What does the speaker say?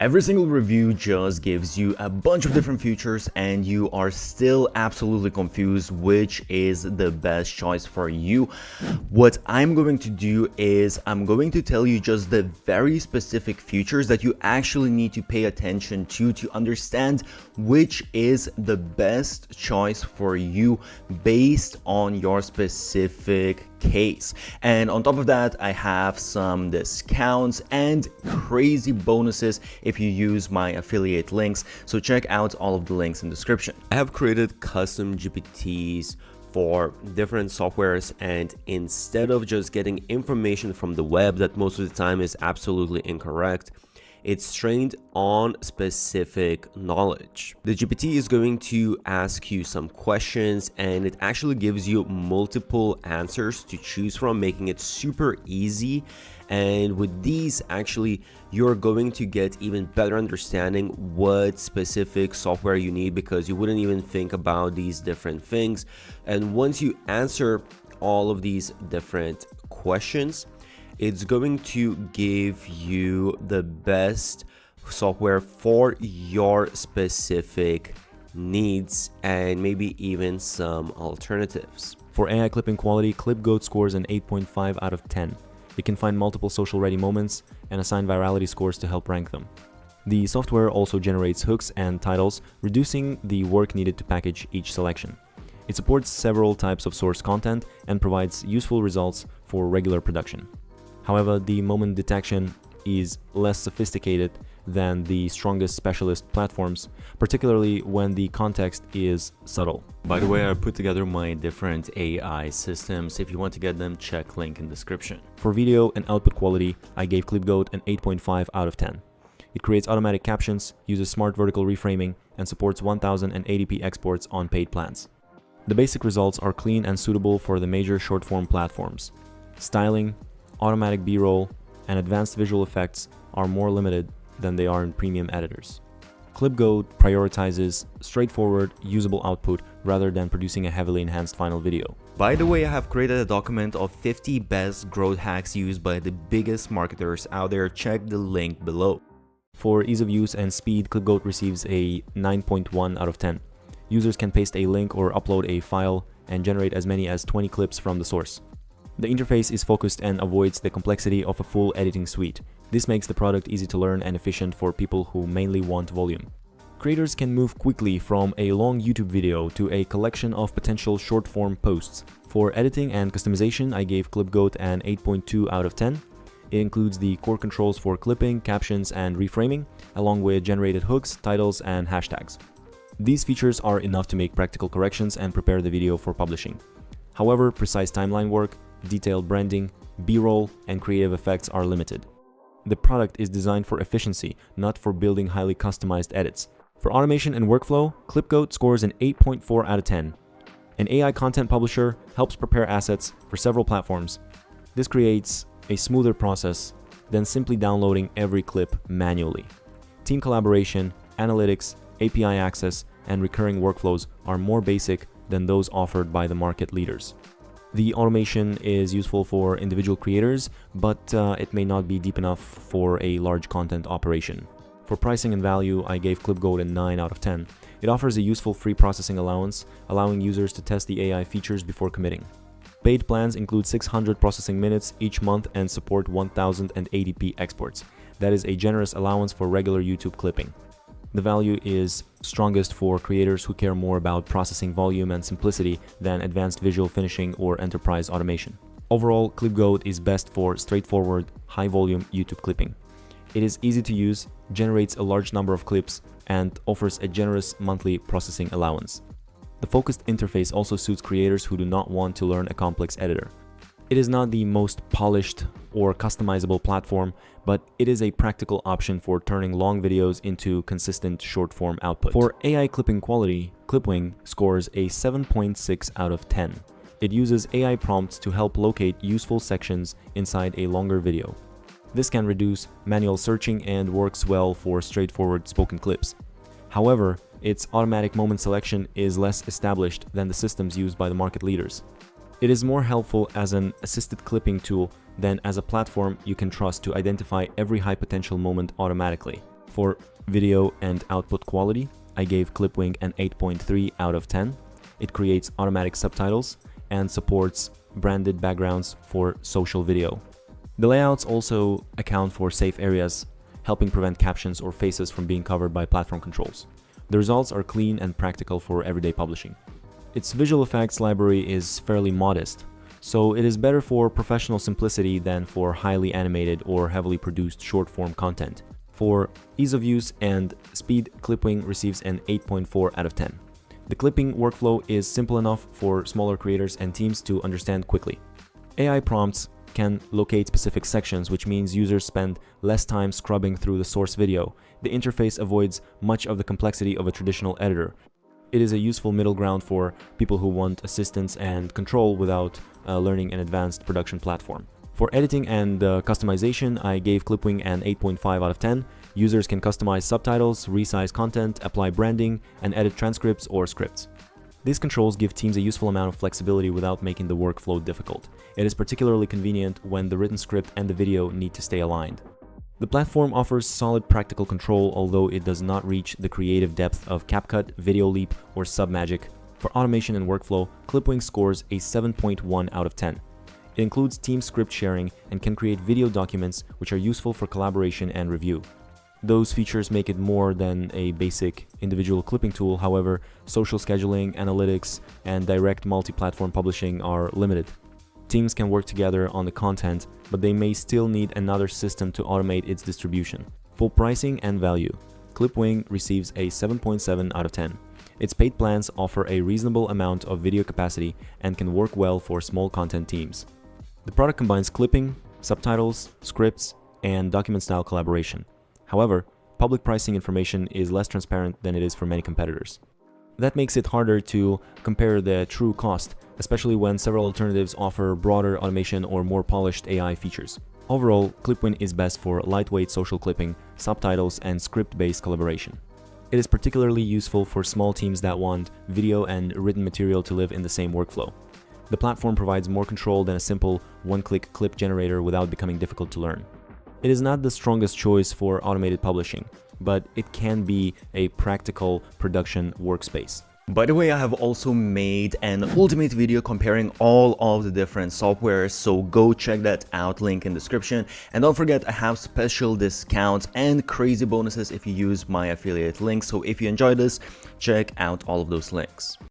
Every single review just gives you a bunch of different features and you are still absolutely confused which is the best choice for you. What I'm going to do is I'm going to tell you just the very specific features that you actually need to pay attention to understand which is the best choice for you based on your specific case. And on top of that, I have some discounts and crazy bonuses if you use my affiliate links, so check out all of the links in the description. I have created custom GPTs for different softwares, and instead of just getting information from the web that most of the time is absolutely incorrect, it's trained on specific knowledge. The GPT is going to ask you some questions and it actually gives you multiple answers to choose from, making it super easy. And with these, actually, you're going to get even better understanding what specific software you need, because you wouldn't even think about these different things. And once you answer all of these different questions, it's going to give you the best software for your specific needs and maybe even some alternatives. For AI clipping quality, ClipGOAT scores an 8.5 out of 10. You can find multiple social ready moments and assign virality scores to help rank them. The software also generates hooks and titles, reducing the work needed to package each selection. It supports several types of source content and provides useful results for regular production. However, the moment detection is less sophisticated than the strongest specialist platforms, particularly when the context is subtle. By the way, I put together my different AI systems. If you want to get them, check link in description. For video and output quality, I gave ClipGOAT an 8.5 out of 10. It creates automatic captions, uses smart vertical reframing, and supports 1080p exports on paid plans. The basic results are clean and suitable for the major short-form platforms. Styling, automatic B-roll, and advanced visual effects are more limited than they are in premium editors. ClipGOAT prioritizes straightforward, usable output rather than producing a heavily enhanced final video. By the way, I have created a document of 50 best growth hacks used by the biggest marketers out there. Check the link below. For ease of use and speed, ClipGOAT receives a 9.1 out of 10. Users can paste a link or upload a file and generate as many as 20 clips from the source. The interface is focused and avoids the complexity of a full editing suite. This makes the product easy to learn and efficient for people who mainly want volume. Creators can move quickly from a long YouTube video to a collection of potential short-form posts. For editing and customization, I gave ClipGOAT an 8.2 out of 10. It includes the core controls for clipping, captions, and reframing, along with generated hooks, titles, and hashtags. These features are enough to make practical corrections and prepare the video for publishing. However, precise timeline work, detailed branding, B-roll, and creative effects are limited. The product is designed for efficiency, not for building highly customized edits. For automation and workflow, ClipGOAT scores an 8.4 out of 10. An AI content publisher helps prepare assets for several platforms. This creates a smoother process than simply downloading every clip manually. Team collaboration, analytics, API access, and recurring workflows are more basic than those offered by the market leaders. The automation is useful for individual creators, but it may not be deep enough for a large content operation. For pricing and value, I gave ClipGOAT a 9 out of 10. It offers a useful free processing allowance, allowing users to test the AI features before committing. Paid plans include 600 processing minutes each month and support 1080p exports. That is a generous allowance for regular YouTube clipping. The value is strongest for creators who care more about processing volume and simplicity than advanced visual finishing or enterprise automation. Overall, ClipGOAT is best for straightforward, high-volume YouTube clipping. It is easy to use, generates a large number of clips, and offers a generous monthly processing allowance. The focused interface also suits creators who do not want to learn a complex editor. It is not the most polished or customizable platform, but it is a practical option for turning long videos into consistent short-form output. For AI clipping quality, Clipwing scores a 7.6 out of 10. It uses AI prompts to help locate useful sections inside a longer video. This can reduce manual searching and works well for straightforward spoken clips. However, its automatic moment selection is less established than the systems used by the market leaders. It is more helpful as an assisted clipping tool than as a platform you can trust to identify every high potential moment automatically. For video and output quality, I gave Clipwing an 8.3 out of 10. It creates automatic subtitles and supports branded backgrounds for social video. The layouts also account for safe areas, helping prevent captions or faces from being covered by platform controls. The results are clean and practical for everyday publishing. Its visual effects library is fairly modest, so it is better for professional simplicity than for highly animated or heavily produced short-form content. For ease of use and speed, Clipwing receives an 8.4 out of 10. The clipping workflow is simple enough for smaller creators and teams to understand quickly. AI prompts can locate specific sections, which means users spend less time scrubbing through the source video. The interface avoids much of the complexity of a traditional editor. It is a useful middle ground for people who want assistance and control without learning an advanced production platform. For editing and customization, I gave Clipwing an 8.5 out of 10. Users can customize subtitles, resize content, apply branding, and edit transcripts or scripts. These controls give teams a useful amount of flexibility without making the workflow difficult. It is particularly convenient when the written script and the video need to stay aligned. The platform offers solid practical control, although it does not reach the creative depth of CapCut, VideoLeap, or Submagic. For automation and workflow, Clipwing scores a 7.1 out of 10. It includes team script sharing and can create video documents which are useful for collaboration and review. Those features make it more than a basic individual clipping tool. However, social scheduling, analytics, and direct multi-platform publishing are limited. Teams can work together on the content, but they may still need another system to automate its distribution. For pricing and value, Clipwing receives a 7.7 out of 10. Its paid plans offer a reasonable amount of video capacity and can work well for small content teams. The product combines clipping, subtitles, scripts, and document-style collaboration. However, public pricing information is less transparent than it is for many competitors. That makes it harder to compare the true cost, especially when several alternatives offer broader automation or more polished AI features. Overall, Clipwing is best for lightweight social clipping, subtitles, and script-based collaboration. It is particularly useful for small teams that want video and written material to live in the same workflow. The platform provides more control than a simple one-click clip generator without becoming difficult to learn. It is not the strongest choice for automated publishing, but it can be a practical production workspace. By the way, I have also made an ultimate video comparing all of the different softwares, so go check that out, link in description. And don't forget, I have special discounts and crazy bonuses if you use my affiliate link. So if you enjoyed this, check out all of those links.